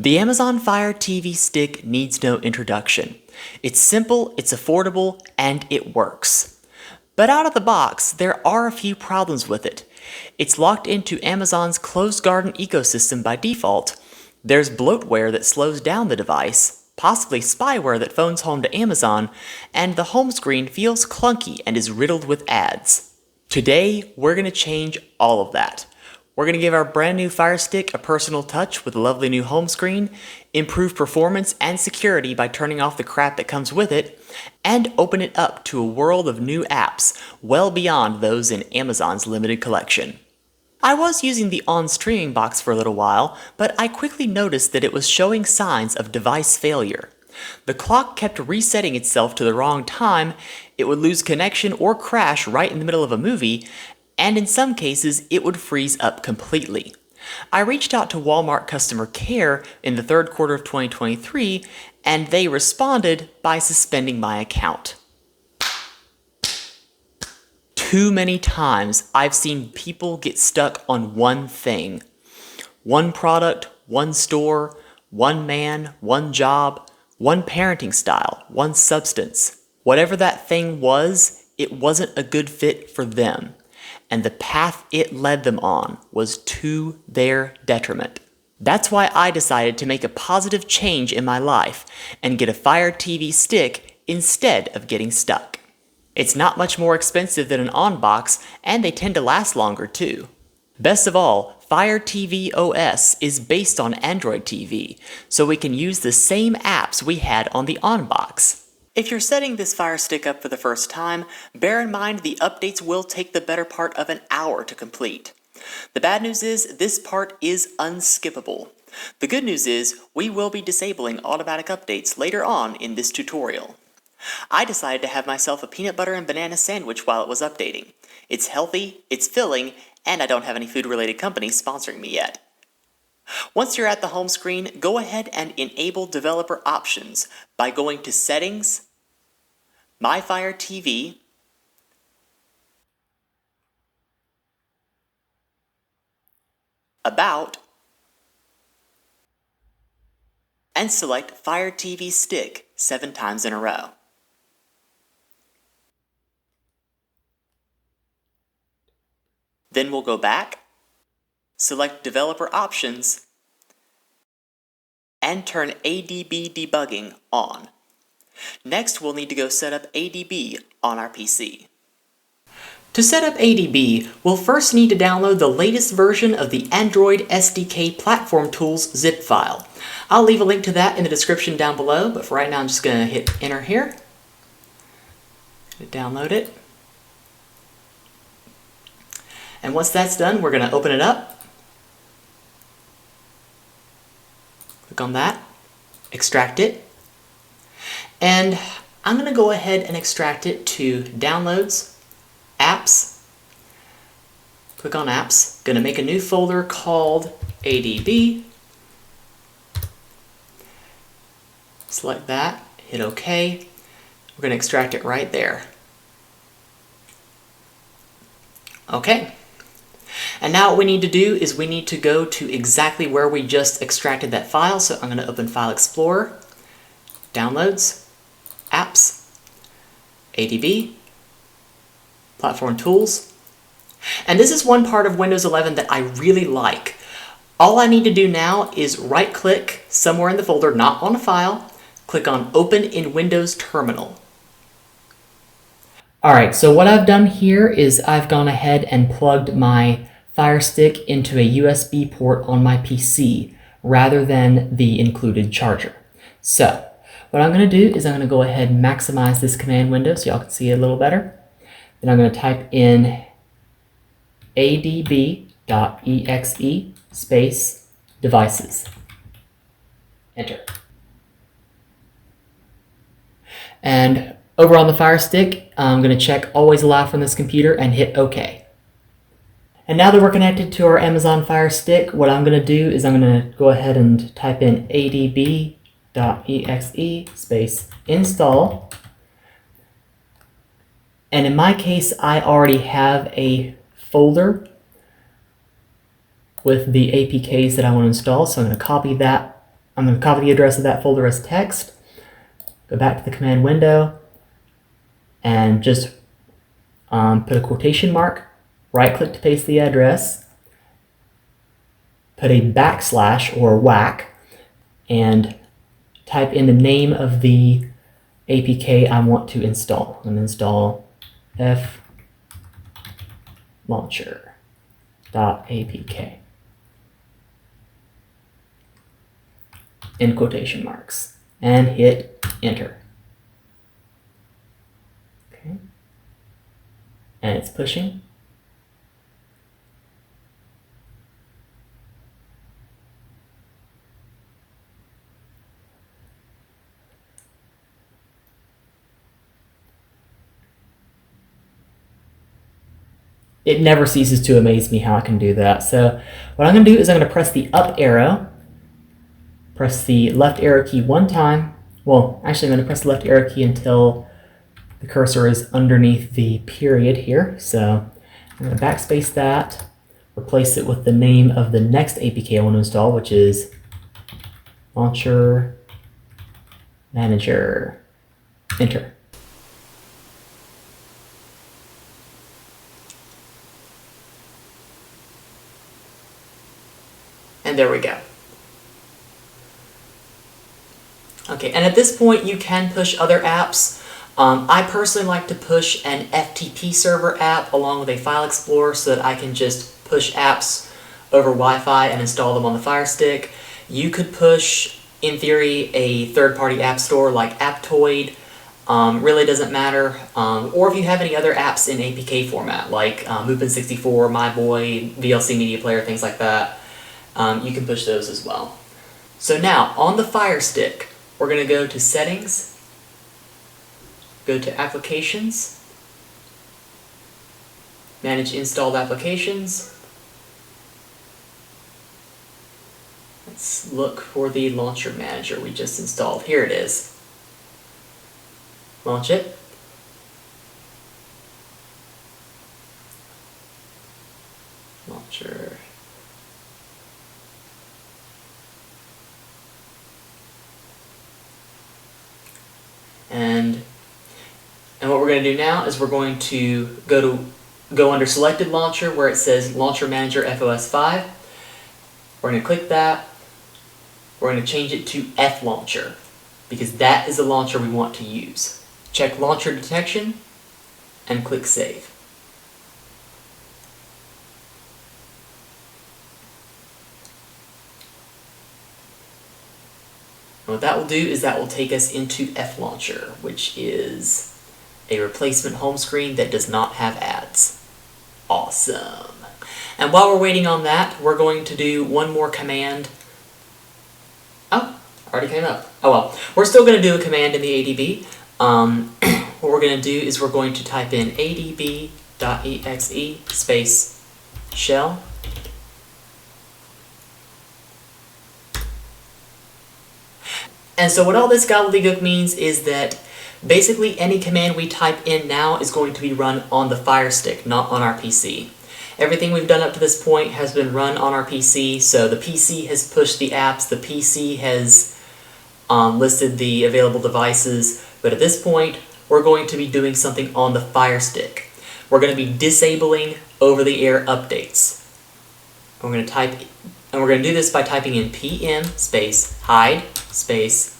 The Amazon Fire TV Stick needs no introduction. It's simple, it's affordable, and it works. But out of the box, there are a few problems with it. It's locked into Amazon's closed garden ecosystem by default. There's bloatware that slows down the device, possibly spyware that phones home to Amazon, and the home screen feels clunky and is riddled with ads. Today, we're going to change all of that. We're going to give our brand new Fire Stick a personal touch with a lovely new home screen, improve performance and security by turning off the crap that comes with it, and open it up to a world of new apps well beyond those in Amazon's limited collection. I was using the on-streaming box for a little while, but I quickly noticed that it was showing signs of device failure. The clock kept resetting itself to the wrong time, it would lose connection or crash right in the middle of a movie, and in some cases, it would freeze up completely. I reached out to Walmart customer care in the third quarter of 2023, and they responded by suspending my account. Too many times I've seen people get stuck on one thing. One product, one store, one man, one job, one parenting style, one substance. Whatever that thing was, it wasn't a good fit for them, and the path it led them on was to their detriment. That's why I decided to make a positive change in my life and get a Fire TV Stick instead of getting stuck. It's not much more expensive than an on-box, and they tend to last longer too. Best of all, Fire TV OS is based on Android TV, so we can use the same apps we had on the on-box. If you're setting this Fire Stick up for the first time, bear in mind the updates will take the better part of an hour to complete. The bad news is this part is unskippable. The good news is we will be disabling automatic updates later on in this tutorial. I decided to have myself a peanut butter and banana sandwich while it was updating. It's healthy, it's filling, and I don't have any food-related companies sponsoring me yet. Once you're at the home screen, go ahead and enable developer options by going to Settings, My Fire TV, About, and select Fire TV Stick 7 times in a row. Then we'll go back, select Developer Options, and turn ADB debugging on. Next, we'll need to go set up ADB on our PC. To set up ADB, we'll first need to download the latest version of the Android SDK Platform Tools zip file. I'll leave a link to that in the description down below, but for right now I'm just going to hit enter here. Download it. And once that's done, we're going to open it up. Click on that, extract it, and I'm going to go ahead and extract it to Downloads, Apps, click on Apps, going to make a new folder called ADB, select that, hit OK, we're going to extract it right there. Okay. And now what we need to do is we need to go to exactly where we just extracted that file. So I'm going to open File Explorer, Downloads, Apps, ADB, Platform Tools. And this is one part of Windows 11 that I really like. All I need to do now is right-click somewhere in the folder, not on a file, click on Open in Windows Terminal. Alright, so what I've done here is I've gone ahead and plugged my Fire Stick into a USB port on my PC rather than the included charger. So what I'm going to do is I'm going to go ahead and maximize this command window so y'all can see it a little better. Then I'm going to type in adb.exe space devices. Enter. And over on the Fire Stick, I'm going to check Always Allow from this computer and hit OK. And now that we're connected to our Amazon Fire Stick, what I'm going to do is I'm going to go ahead and type in adb.exe space install. And in my case, I already have a folder with the APKs that I want to install, so I'm going to copy that I'm going to copy the address of that folder as text, go back to the command window, and just put a quotation mark, right-click to paste the address, put a backslash or whack, and type in the name of the APK I want to install. I'm going to install flauncher.apk in quotation marks, and hit enter. Okay. And it's pushing. It never ceases to amaze me how I can do that. So what I'm going to do is I'm going to press the up arrow, press the left arrow key one time. Well, actually I'm going to press the left arrow key until the cursor is underneath the period here. So I'm going to backspace that, replace it with the name of the next APK I want to install, which is Launcher Manager. Enter. And there we go. Okay, and at this point you can push other apps. I personally like to push an FTP server app along with a file explorer so that I can just push apps over Wi-Fi and install them on the Fire Stick. You could push, in theory, a third-party app store like Aptoide. Really doesn't matter. Or if you have any other apps in APK format like Mupen64, MyBoy, VLC Media Player, things like that. You can push those as well. So now, on the Fire Stick, we're going to go to Settings, go to Applications, Manage Installed Applications. Let's look for the Launcher Manager we just installed. Here it is. Launch it. Launcher. And what we're going to do now is we're going to go under Selected Launcher where it says Launcher Manager FOS5. We're going to click that. We're going to change it to F Launcher because that is the launcher we want to use. Check Launcher Detection and click Save. And what that will do is that will take us into F Launcher, which is a replacement home screen that does not have ads. Awesome. And while we're waiting on that, we're going to do one more command. Oh, already came up. Oh well. We're still going to do a command in the ADB. What we're going to do is we're going to type in adb.exe space shell. And so what all this gobbledygook means is that basically any command we type in now is going to be run on the Fire Stick, not on our PC. Everything we've done up to this point has been run on our PC, so the PC has pushed the apps, the PC has listed the available devices, but at this point we're going to be doing something on the Fire Stick. We're going to be disabling over-the-air updates. We're going to do this by typing in pm space hide space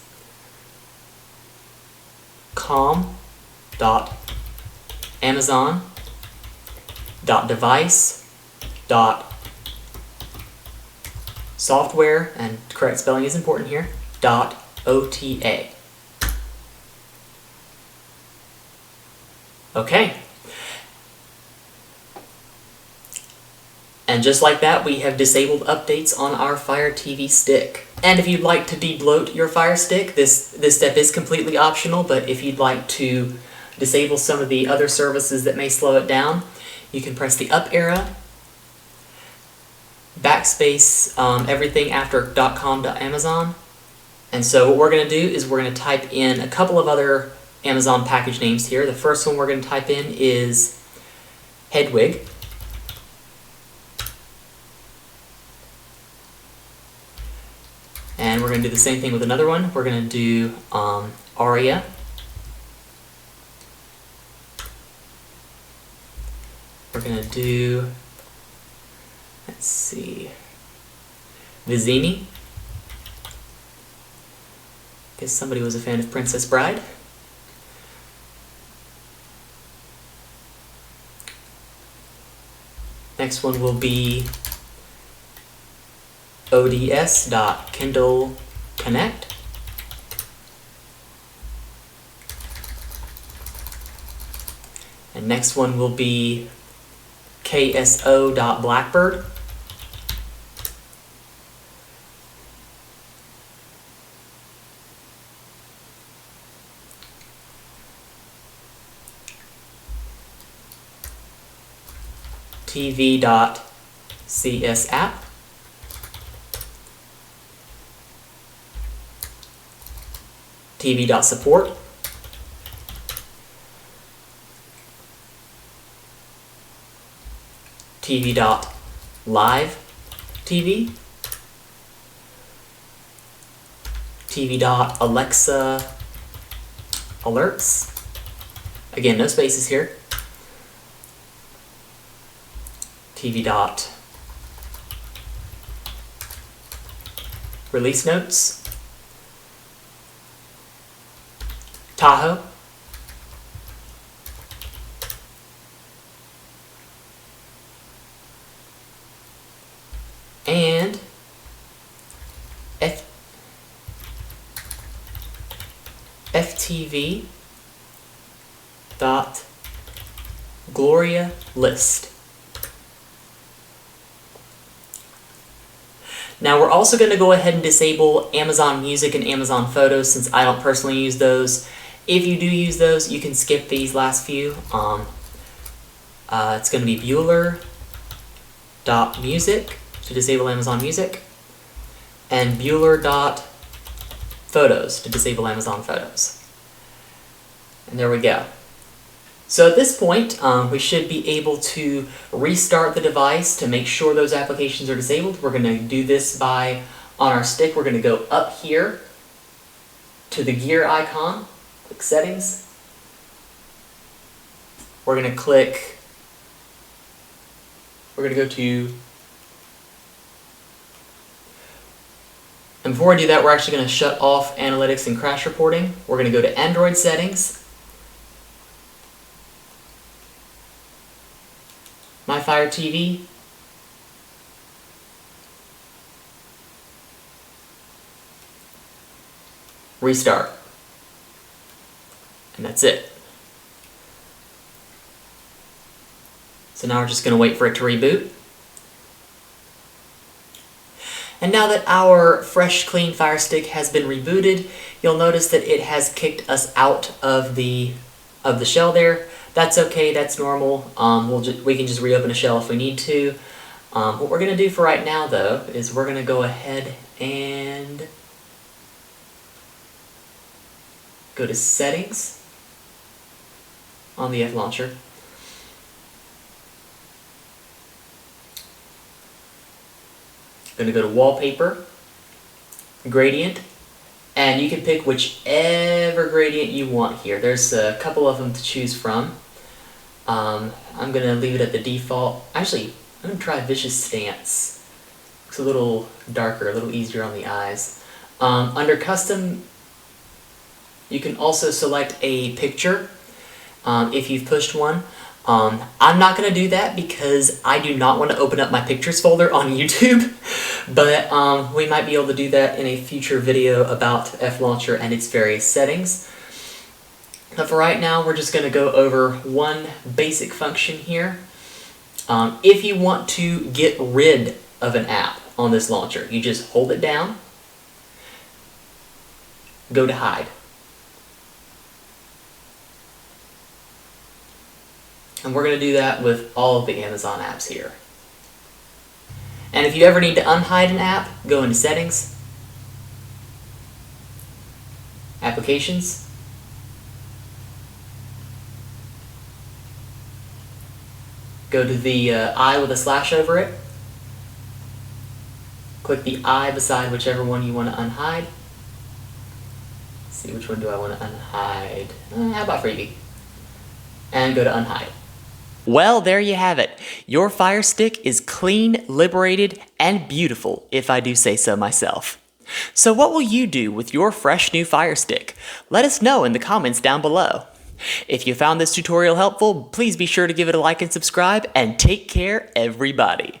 com.amazon.device.software, and correct spelling is important here, .ota. Okay. And just like that, we have disabled updates on our Fire TV Stick. And if you'd like to de-bloat your Fire Stick, this step is completely optional, but if you'd like to disable some of the other services that may slow it down, you can press the up arrow, backspace everything after .com.amazon. And so what we're going to do is we're going to type in a couple of other Amazon package names here. The first one we're going to type in is Hedwig. And we're we're going to do the same thing with another one. We're going to do Aria. We're going to do, let's see, Vizzini. Guess somebody was a fan of Princess Bride. Next one will be ODS.Kindle Connect. And next one will be KSO.Blackbird. TV.CSApp. TV.Support. TV.Live TV. TV.Alexa Alerts. Again, no spaces here. TV.Release Notes. Tahoe. And FTV dot Gloria List. Now we're also going to go ahead and disable Amazon Music and Amazon Photos since I don't personally use those. If you do use those, you can skip these last few. It's going to be Bueller.music to disable Amazon Music, and Bueller.photos to disable Amazon Photos. And there we go. So at this point, we should be able to restart the device to make sure those applications are disabled. We're going to do this by, on our stick, we're going to go up here to the gear icon, click Settings. We're going to go to, and before I do that, we're actually going to shut off analytics and crash reporting. We're going to go to Android Settings, My Fire TV, restart, and that's it. So now we're just going to wait for it to reboot. And now that our fresh, clean Fire Stick has been rebooted, you'll notice that it has kicked us out of the shell there. That's okay, that's normal. We can just reopen a shell if we need to. What we're going to do for right now, though, is we're going to go ahead and go to Settings on the F Launcher. Going to go to Wallpaper, Gradient, and you can pick whichever gradient you want here. There's a couple of them to choose from. I'm going to leave it at the default. Actually, I'm going to try Vicious Stance. Looks a little darker, a little easier on the eyes. Under Custom, you can also select a picture if you've pushed one. I'm not going to do that because I do not want to open up my pictures folder on YouTube, but we might be able to do that in a future video about F Launcher and its various settings. But for right now, we're just going to go over one basic function here. If you want to get rid of an app on this launcher, you just hold it down, go to Hide. And we're going to do that with all of the Amazon apps here. And if you ever need to unhide an app, go into Settings, Applications, go to the I with a slash over it, Click the I beside whichever one you want to unhide. Let's see, which one do I want to unhide? How about freebie? And go to unhide. Well, there you have it. Your Fire Stick is clean, liberated, and beautiful, if I do say so myself. So what will you do with your fresh new Fire Stick? Let us know in the comments down below. If you found this tutorial helpful, please be sure to give it a like and subscribe, and take care, everybody.